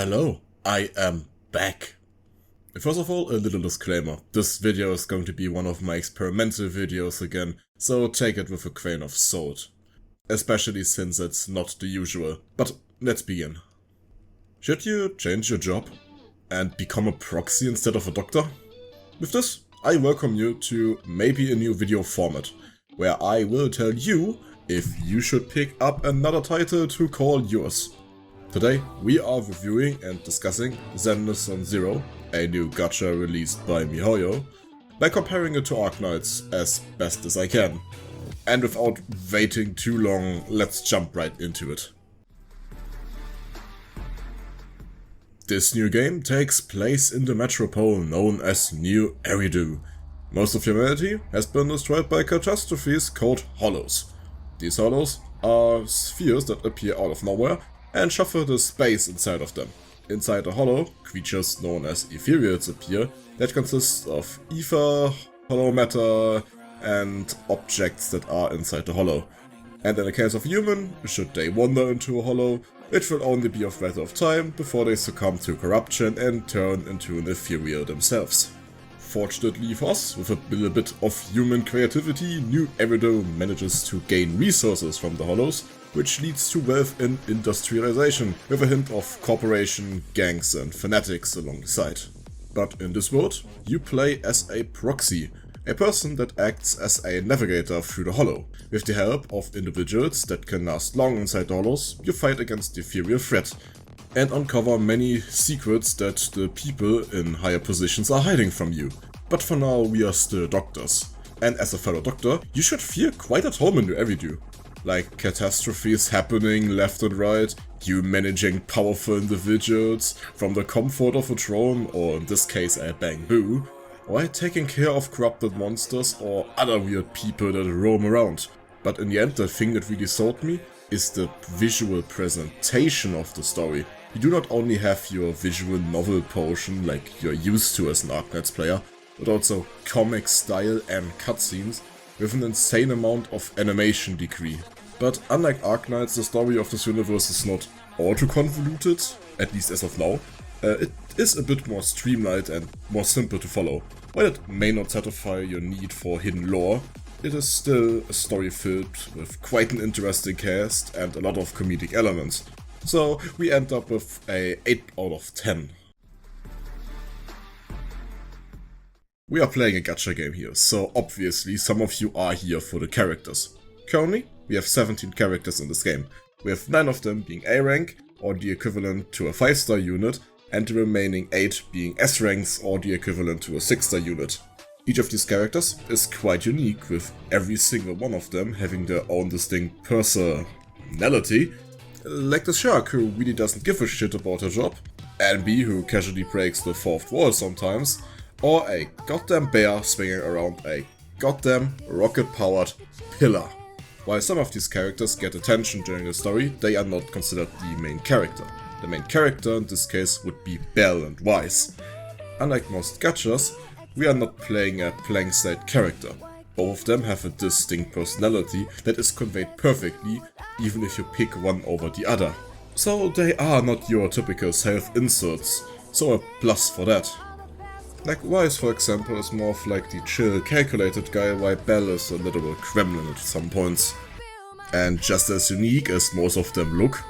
Hello, I am back. First of all, a little disclaimer. This video is going to be one of my experimental videos again, so take it with a grain of salt. Especially since it's not the usual. But let's begin. Should you change your job and become a proxy instead of a doctor? With this, I welcome you to maybe a new video format, where I will tell you if you should pick up another title to call yours. Today we are reviewing and discussing Zenless on Zero, a new gacha released by MiHoYo, by comparing it to Arknights as best as I can. And without waiting too long, let's jump right into it. This new game takes place in the metropole known as New Eridu. Most of humanity has been destroyed by catastrophes called hollows. These hollows are spheres that appear out of nowhere and shuffle the space inside of them. Inside the hollow, creatures known as ethereals appear that consist of ether, hollow matter, and objects that are inside the hollow. And in the case of human, should they wander into a hollow, it will only be a matter of time before they succumb to corruption and turn into an ethereal themselves. Fortunately for us, with a little bit of human creativity, New Eridu manages to gain resources from the hollows, which leads to wealth and industrialization, with a hint of corporation, gangs and fanatics along the side. But in this world, you play as a proxy, a person that acts as a navigator through the hollow. With the help of individuals that can last long inside the hollows, you fight against the ethereal threat, and uncover many secrets that the people in higher positions are hiding from you. But for now, we are still doctors. And as a fellow doctor, you should feel quite at home in New Eridu. Like catastrophes happening left and right, you managing powerful individuals from the comfort of a throne, or in this case a bamboo, or taking care of corrupted monsters or other weird people that roam around. But in the end, the thing that really sold me is the visual presentation of the story. You do not only have your visual novel portion like you're used to as an Arknights player, but also comic style and cutscenes with an insane amount of animation degree. But unlike Arknights, the story of this universe is not all too convoluted, at least as of now. It is a bit more streamlined and more simple to follow. While it may not satisfy your need for hidden lore, it is still a story filled with quite an interesting cast and a lot of comedic elements. So we end up with a 8 out of 10. We are playing a gacha game here, so obviously some of you are here for the characters. Currently, we have 17 characters in this game, with 9 of them being A rank, or the equivalent to a 5-star unit, and the remaining 8 being S ranks, or the equivalent to a 6-star unit. Each of these characters is quite unique, with every single one of them having their own distinct personality, like the shark who really doesn't give a shit about her job, Anby who casually breaks the fourth wall sometimes, or a goddamn bear swinging around a goddamn rocket-powered pillar. While some of these characters get attention during the story, they are not considered the main character. The main character in this case would be Belle and Wise. Unlike most gachas, we are not playing a blank slate character. Both of them have a distinct personality that is conveyed perfectly, even if you pick one over the other. So they are not your typical self-inserts, so a plus for that. Like Wise, for example, is more of like the chill, calculated guy, while Belle is a literal gremlin at some points. And just as unique as most of them look,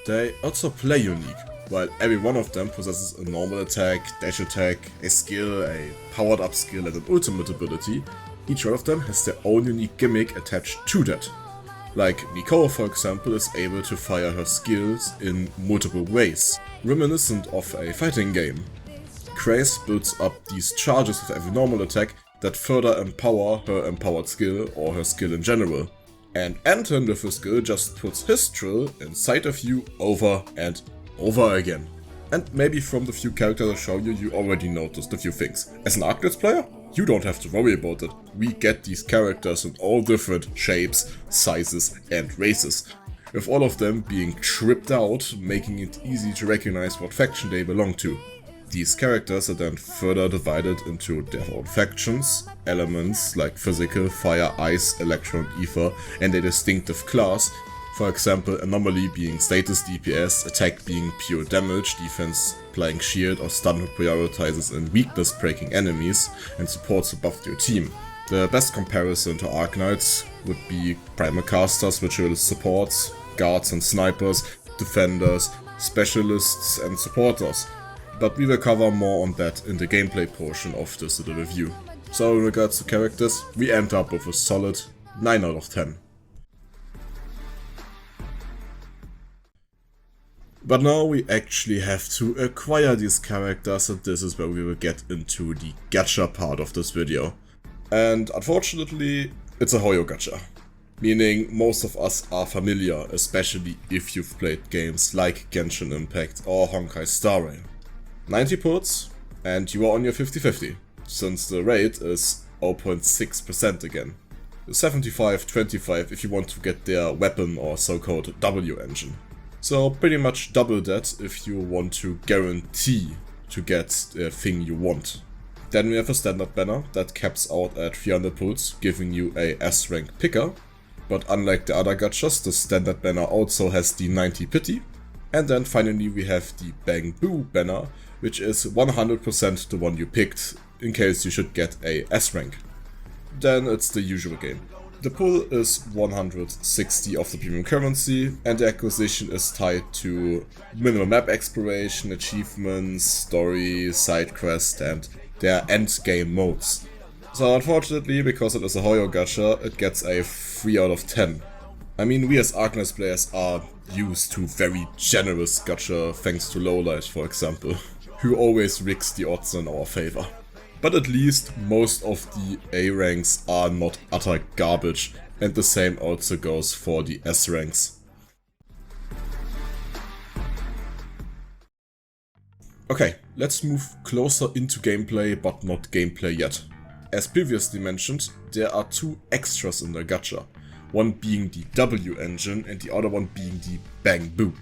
they also play unique. While every one of them possesses a normal attack, dash attack, a skill, a powered up skill and an ultimate ability, each one of them has their own unique gimmick attached to that. Like Nicole, for example, is able to fire her skills in multiple ways, reminiscent of a fighting game. Grace builds up these charges with every normal attack that further empower her empowered skill or her skill in general. And Anton with his skill just puts his drill inside of you over and over again. And maybe from the few characters I show you, you already noticed a few things. As an Arknights player, you don't have to worry about it. We get these characters in all different shapes, sizes and races, with all of them being tripped out, making it easy to recognize what faction they belong to. These characters are then further divided into their own factions, elements like physical, fire, ice, electro and ether, and a distinctive class, For example, anomaly being status DPS, attack being pure damage, defense playing shield or stun who prioritizes in weakness breaking enemies, and supports who buffed your team. The best comparison to Arknights would be primal casters, which will supports, guards and snipers, defenders, specialists and supporters. But we will cover more on that in the gameplay portion of this little review. So in regards to characters, we end up with a solid 9 out of 10. But now we actually have to acquire these characters, and this is where we will get into the gacha part of this video. And unfortunately, it's a Hoyo gacha. Meaning most of us are familiar, especially if you've played games like Genshin Impact or Honkai Star Rail. 90 puts, and you are on your 50-50, since the rate is 0.6% again. 75-25 if you want to get their weapon or so-called W engine. So pretty much double that if you want to guarantee to get the thing you want. Then we have a standard banner that caps out at 300 pulls, giving you a S rank picker. But unlike the other gachas, the standard banner also has the 90 pity. And then finally we have the Bang Boo banner, which is 100% the one you picked, in case you should get a S rank. Then it's the usual game. The pull is 160 of the premium currency, and the acquisition is tied to minimum map exploration, achievements, story, side quest, and their end game modes. So unfortunately, because it is a Hoyo gacha, it gets a 3 out of 10. I mean, we as Arknights players are used to very generous gacha thanks to Lowlight, for example, who always rigs the odds in our favor. But at least most of the A ranks are not utter garbage, and the same also goes for the S ranks. Okay, let's move closer into gameplay, but not gameplay yet. As previously mentioned, there are two extras in the gacha, one being the W engine and the other one being the Bang Boo.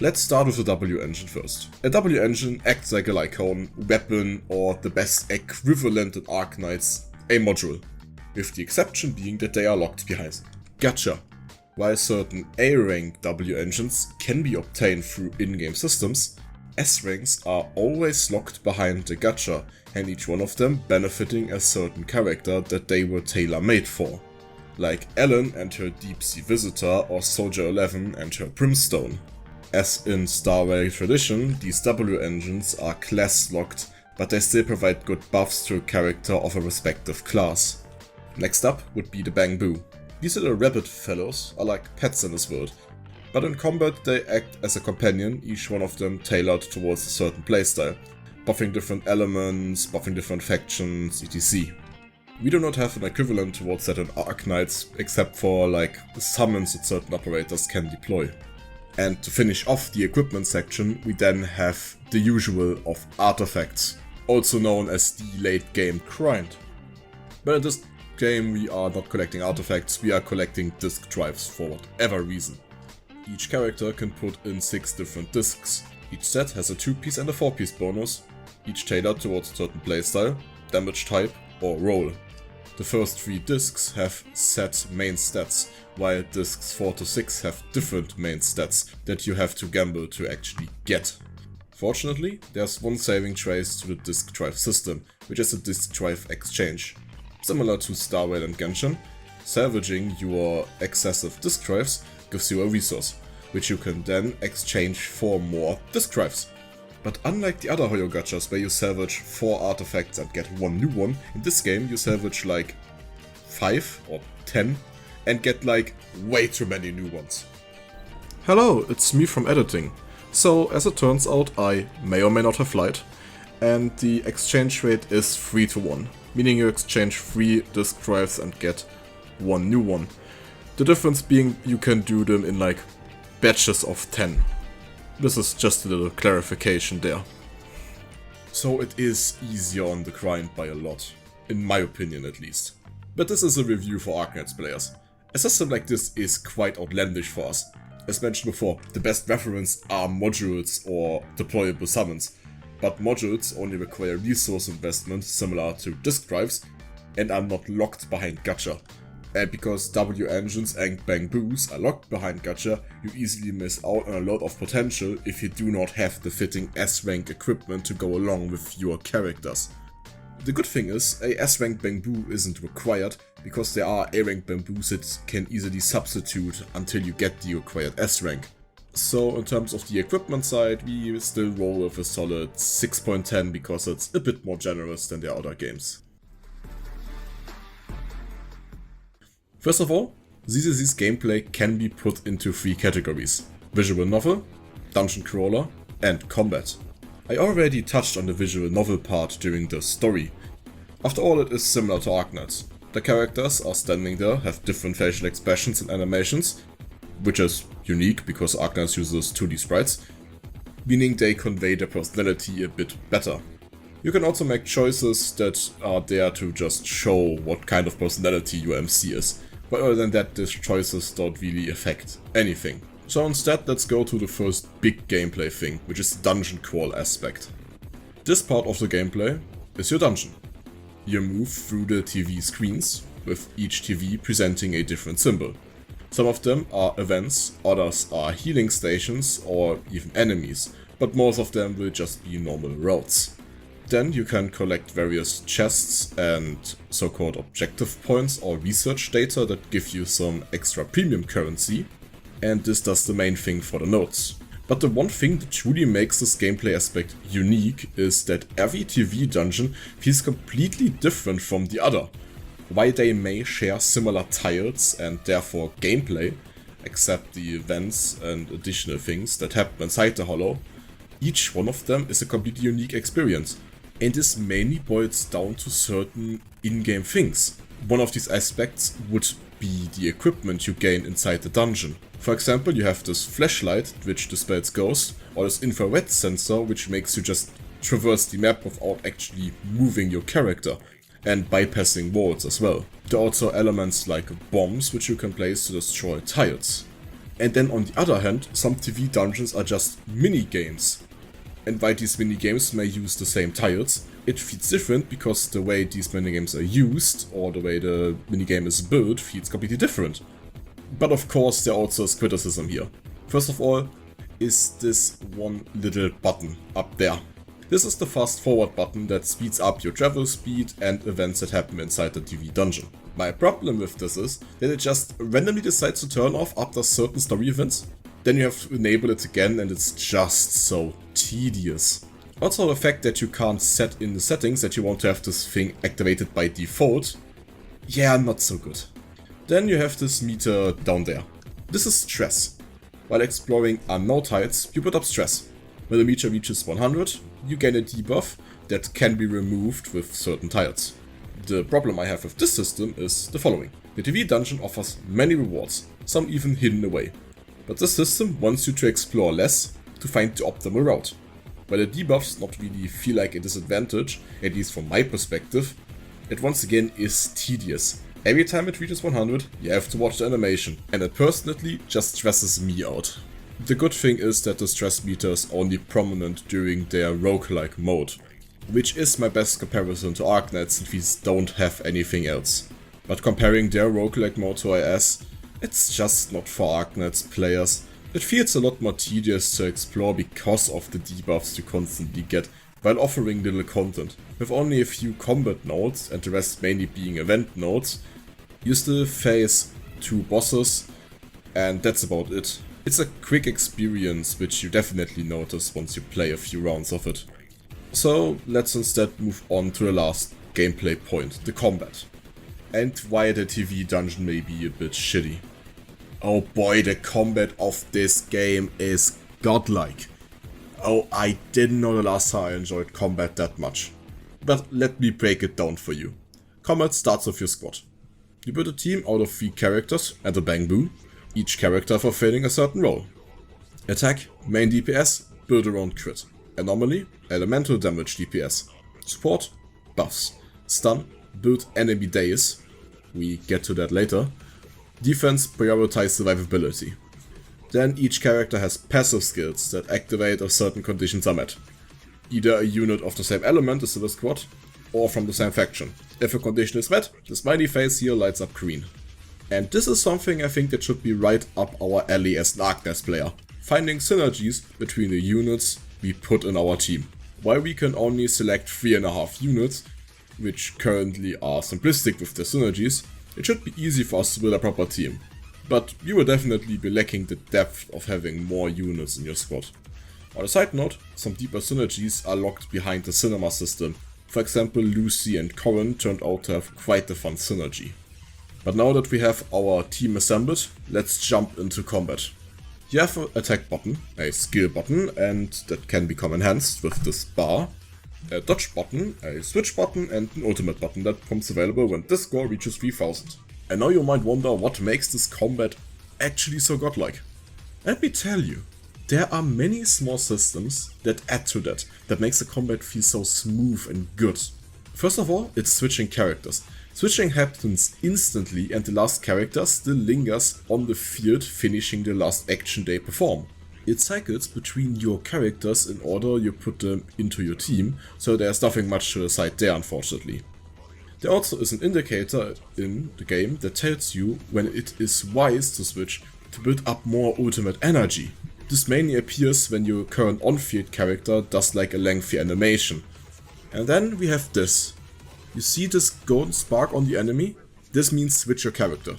Let's start with the W engine first. A W engine acts like a Lycaon, weapon, or the best equivalent in Arknights, a module, with the exception being that they are locked behind gacha. While certain A rank W engines can be obtained through in-game systems, S ranks are always locked behind the gacha, and each one of them benefiting a certain character that they were tailor-made for, like Ellen and her Deep Sea Visitor or Soldier 11 and her Brimstone. As in Star Rail tradition, these W engines are class locked, but they still provide good buffs to a character of a respective class. Next up would be the Bang Boo. These little rabbit fellows are like pets in this world, but in combat they act as a companion, each one of them tailored towards a certain playstyle, buffing different elements, buffing different factions, etc. We do not have an equivalent towards that in Arknights, except for like summons that certain operators can deploy. And to finish off the equipment section, we then have the usual of artifacts, also known as the late game grind. But in this game we are not collecting artifacts, we are collecting disk drives for whatever reason. Each character can put in 6 different disks. Each set has a 2-piece and a 4-piece bonus, each tailored towards a certain playstyle, damage type or role. The first 3 disks have set main stats, while disks 4 to 6 have different main stats that you have to gamble to actually get. Fortunately, there's one saving trace to the disk drive system, which is a disk drive exchange. Similar to Star Rail and Genshin, salvaging your excessive disk drives gives you a resource, which you can then exchange for more disk drives. But unlike the other Hoyo gachas where you salvage 4 artifacts and get 1 new one, in this game you salvage like 5 or 10 and get like way too many new ones. Hello, it's me from editing. So as it turns out, I may or may not have lied, and the exchange rate is 3 to 1, meaning you exchange 3 disk drives and get 1 new one. The difference being you can do them in like batches of 10. This is just a little clarification there. So it is easier on the grind by a lot, in my opinion at least. But this is a review for Arknights players. A system like this is quite outlandish for us. As mentioned before, the best reference are modules or deployable summons, but modules only require resource investment similar to disk drives and are not locked behind gacha. And because W engines and bamboos are locked behind gacha, you easily miss out on a lot of potential if you do not have the fitting S-rank equipment to go along with your characters. The good thing is, a S-rank bamboo isn't required, because there are A-rank bamboos that can easily substitute until you get the required S-rank. So in terms of the equipment side, we still roll with a solid 6.10 because it's a bit more generous than the other games. First of all, ZZZ's gameplay can be put into 3 categories: visual novel, dungeon crawler, and combat. I already touched on the visual novel part during the story. After all, it is similar to Arknights. The characters are standing there, have different facial expressions and animations, which is unique because Arknights uses 2D sprites, meaning they convey their personality a bit better. You can also make choices that are there to just show what kind of personality your MC is, but other than that, these choices don't really affect anything. So instead, let's go to the first big gameplay thing, which is the dungeon crawl aspect. This part of the gameplay is your dungeon. You move through the TV screens, with each TV presenting a different symbol. Some of them are events, others are healing stations or even enemies, but most of them will just be normal routes. Then you can collect various chests and so-called objective points or research data that give you some extra premium currency, and this does the main thing for the nodes. But the one thing that truly makes this gameplay aspect unique is that every TV dungeon feels completely different from the other. While they may share similar tiles and therefore gameplay, except the events and additional things that happen inside the hollow, each one of them is a completely unique experience. And this mainly boils down to certain in-game things. One of these aspects would be the equipment you gain inside the dungeon. For example, you have this flashlight which dispels ghosts, or this infrared sensor which makes you just traverse the map without actually moving your character, and bypassing walls as well. There are also elements like bombs which you can place to destroy tiles. And then on the other hand, some TV dungeons are just mini-games. And while these mini-games may use the same tiles, it feels different because the way these mini-games are used, or the way the minigame is built, feels completely different. But of course there also is criticism here. First of all, is this one little button up there. This is the fast forward button that speeds up your travel speed and events that happen inside the TV dungeon. My problem with this is that it just randomly decides to turn off after certain story events. Then you have to enable it again and it's just so tedious. Also the fact that you can't set in the settings that you want to have this thing activated by default, yeah, not so good. Then you have this meter down there. This is stress. While exploring unknown tiles, you put up stress. When the meter reaches 100, you gain a debuff that can be removed with certain tiles. The problem I have with this system is the following. The TV dungeon offers many rewards, some even hidden away. But this system wants you to explore less to find the optimal route. While the debuffs not really feel like a disadvantage, at least from my perspective, it once again is tedious. Every time it reaches 100, you have to watch the animation, and it personally just stresses me out. The good thing is that the stress meter is only prominent during their roguelike mode, which is my best comparison to Arknights since we don't have anything else. But comparing their roguelike mode to IS, it's just not for Arknights players. It feels a lot more tedious to explore because of the debuffs you constantly get, while offering little content. With only a few combat nodes and the rest mainly being event nodes, you still face 2 bosses and that's about it. It's a quick experience which you definitely notice once you play a few rounds of it. So let's instead move on to the last gameplay point, the combat. And why the TV dungeon may be a bit shitty. Oh boy, the combat of this game is godlike. Oh, I didn't know the last time I enjoyed combat that much. But let me break it down for you. Combat starts with your squad. You build a team out of 3 characters and a bamboo, each character fulfilling a certain role. Attack, main DPS, build around crit. Anomaly, elemental damage DPS. Support, buffs. Stun, build enemy days. We get to that later. Defense, prioritize survivability. Then each character has passive skills that activate if certain conditions are met. Either a unit of the same element is in the squad, or from the same faction. If a condition is met, the smiley face here lights up green. And this is something I think that should be right up our alley as an Arknights player. Finding synergies between the units we put in our team. While we can only select 3.5 units, which currently are simplistic with their synergies, it should be easy for us to build a proper team. But you will definitely be lacking the depth of having more units in your squad. On a side note, some deeper synergies are locked behind the cinema system. For example, Lucy and Corin turned out to have quite a fun synergy. But now that we have our team assembled, let's jump into combat. You have an attack button, a skill button, and that can become enhanced with this bar, a dodge button, a switch button, and an ultimate button that becomes available when this score reaches 3000. And now you might wonder what makes this combat actually so godlike. Let me tell you, there are many small systems that add to that makes the combat feel so smooth and good. First of all, it's switching characters. Switching happens instantly and the last character still lingers on the field, finishing the last action they perform. It cycles between your characters in order you put them into your team, so there's nothing much to decide there, unfortunately. There also is an indicator in the game that tells you when it is wise to switch to build up more ultimate energy. This mainly appears when your current on-field character does like a lengthy animation. And then we have this. You see this golden spark on the enemy? This means switch your character.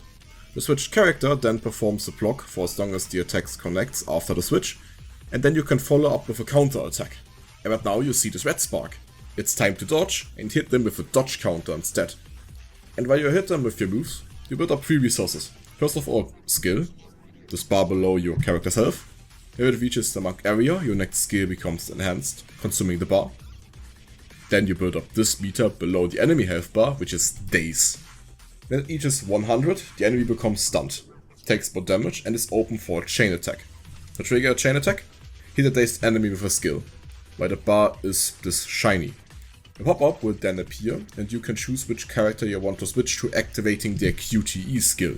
The switched character then performs the block for as long as the attack connects after the switch, and then you can follow up with a counter attack. But now you see this red spark. It's time to dodge and hit them with a dodge counter instead. And while you hit them with your moves, you build up 3 resources. First of all, skill, this bar below your character's health. If it reaches the marked area, your next skill becomes enhanced, consuming the bar. Then you build up this meter below the enemy health bar, which is daze. When it reaches 100, the enemy becomes stunned, takes more damage and is open for a chain attack. To trigger a chain attack, hit a dazed enemy with a skill, while the bar is this shiny. A pop-up will then appear and you can choose which character you want to switch to, activating their QTE skill.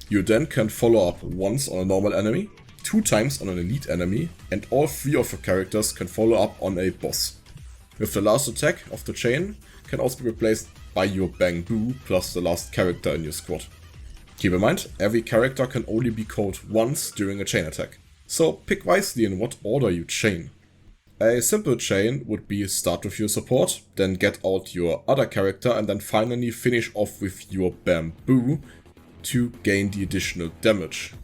You then can follow up once on a normal enemy, 2 times on an elite enemy, and all 3 of your characters can follow up on a boss. With the last attack of the chain can also be replaced by your Bang Boo plus the last character in your squad. Keep in mind, every character can only be called once during a chain attack, so pick wisely in what order you chain. A simple chain would be start with your support, then get out your other character and then finally finish off with your Bamboo to gain the additional damage.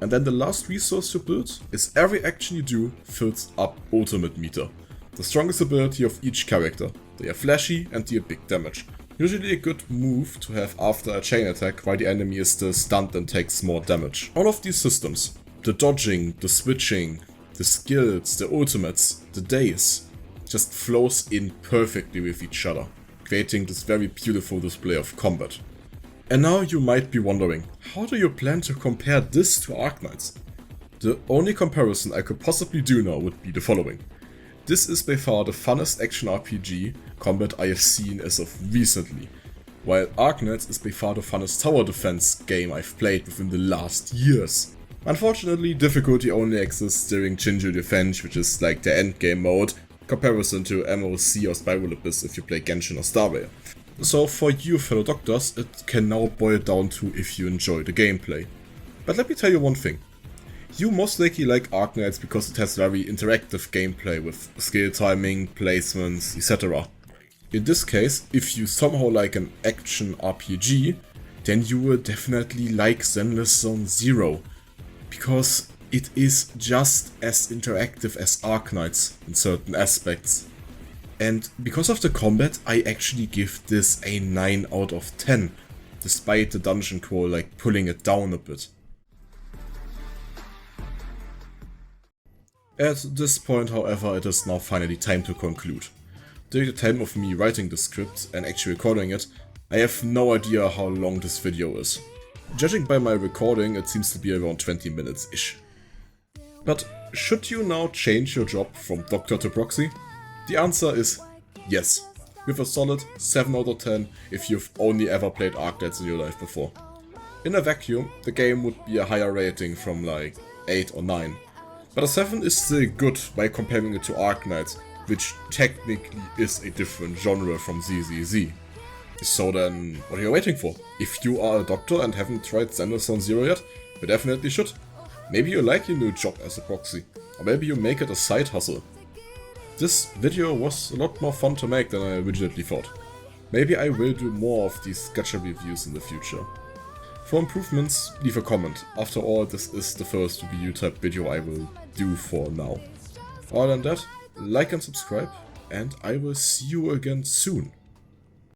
And then the last resource you build is every action you do fills up ultimate meter. The strongest ability of each character. They are flashy and deal big damage. Usually a good move to have after a chain attack while the enemy is still stunned and takes more damage. All of these systems, the dodging, the switching, the skills, the ultimates, the daze, just flows in perfectly with each other, creating this very beautiful display of combat. And now you might be wondering, how do you plan to compare this to Arknights? The only comparison I could possibly do now would be the following. This is by far the funnest action RPG combat I have seen as of recently, while Arknights is by far the funnest tower defense game I've played within the last years. Unfortunately, difficulty only exists during Jinju Defense, which is like the endgame mode, comparison to MOC or Spiral Abyss if you play Genshin or Starware. So for you fellow doctors, it can now boil down to if you enjoy the gameplay. But let me tell you one thing. You most likely like Arknights because it has very interactive gameplay with skill timing, placements, etc. In this case, if you somehow like an action RPG, then you will definitely like Zenless Zone Zero, because it is just as interactive as Arknights in certain aspects. And because of the combat, I actually give this a 9 out of 10, despite the dungeon crawl like pulling it down a bit. At this point, however, it is now finally time to conclude. During the time of me writing the script and actually recording it, I have no idea how long this video is. Judging by my recording, it seems to be around 20 minutes-ish. But should you now change your job from Doctor to Proxy? The answer is yes, with a solid 7 out of 10 if you've only ever played Arknights in your life before. In a vacuum, the game would be a higher rating from like 8 or 9. But a 7 is still good by comparing it to Arknights, which technically is a different genre from ZZZ. So then, what are you waiting for? If you are a doctor and haven't tried Zenless on Zero yet, you definitely should. Maybe you like your new job as a proxy, or maybe you make it a side hustle. This video was a lot more fun to make than I originally thought. Maybe I will do more of these gacha reviews in the future. For improvements, leave a comment. After all, this is the first review type video I will do for now. Other than that, like and subscribe, and I will see you again soon.